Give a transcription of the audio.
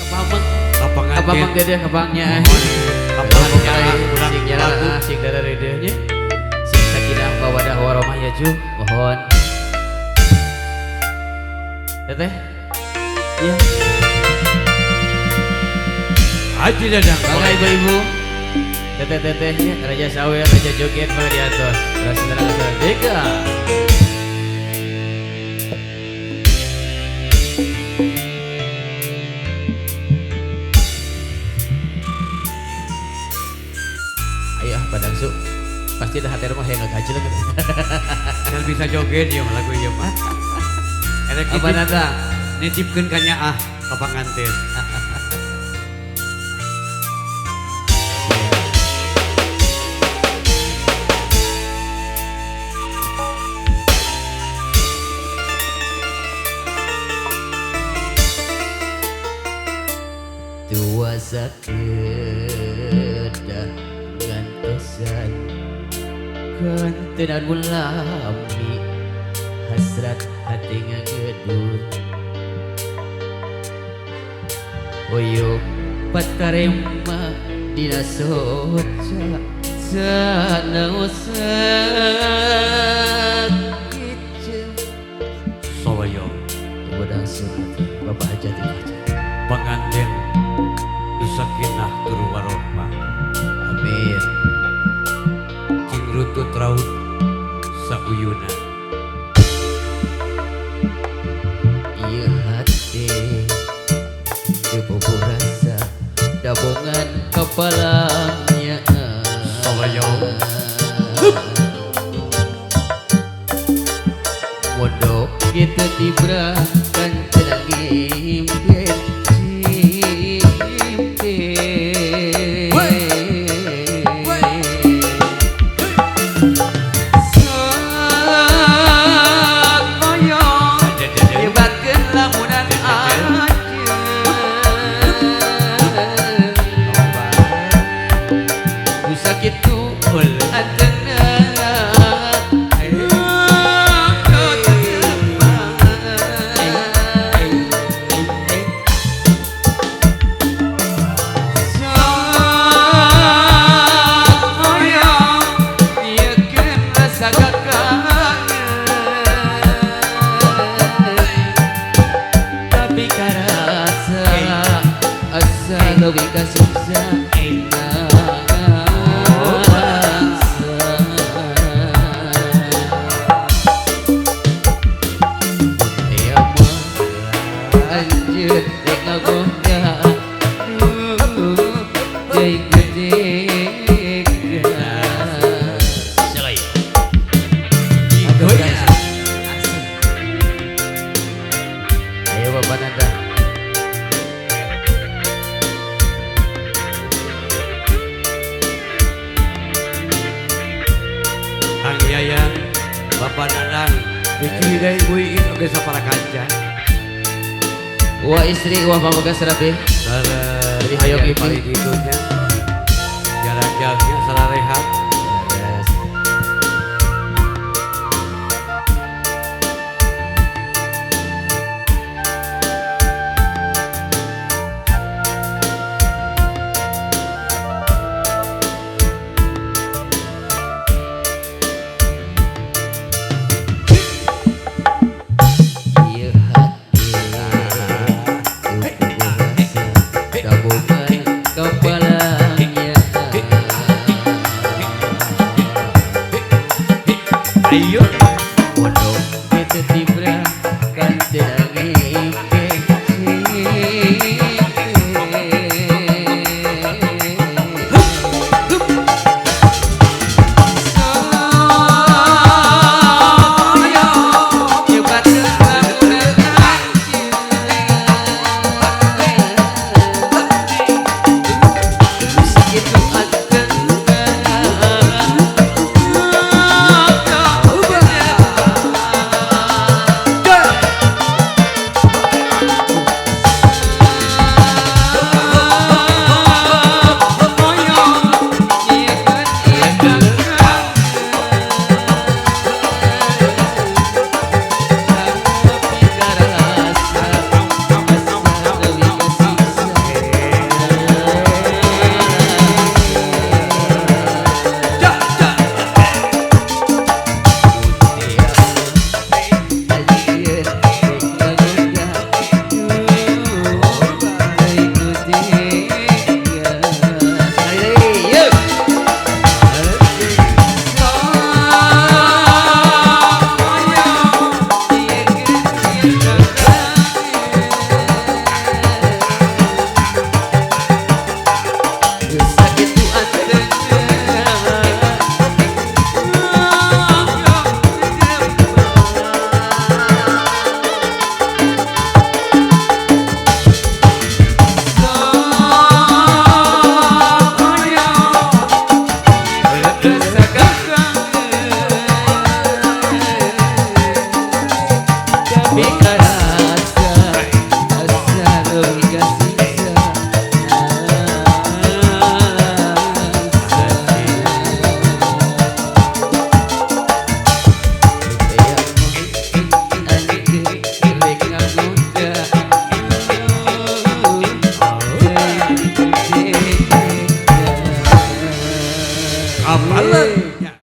Kapang dia kapangnya. Kapangnya Sing jalan sing dara redehnya. Sing sakinah mawadah warahmah ya Ju. Mohon. Teteh. Iya. Haji Dadang. Bangga ibu-ibu. Teteh-tetehnya Raja Sawer, Raja Joget pada di atas. Saudara-saudara Deka. Ayo Padang Su. Pasti dah hati rumah yang ngagajil kan. Yang bisa joget ya lagu ieu mah. Apa nanda? Nitipkeun ka nyaah ka panganten. Tua sakedah ngantosan kantenan mulami hasrat hati ngagedut Oyo patarema dina soca sana usak kicem Soloyo Badang surat Bapak Hajati baca panganten sakinah tur warohmah. Amin Cing rutut raut sauyuna. Iya hati Kebubuh rasa Dabungan kepalanya Soloyo Modok kita diberakan Tenang impian Lebih kasih Ayo Bapak Nanda. Kang Yayang Bapak Dadang Biki dari Ibu Iin oge sapara kancan. Wah istri, wah pamungkas serapi. Dari hayang hayang ipi. paling ditunya. Jarak-jaraknya salah rehat.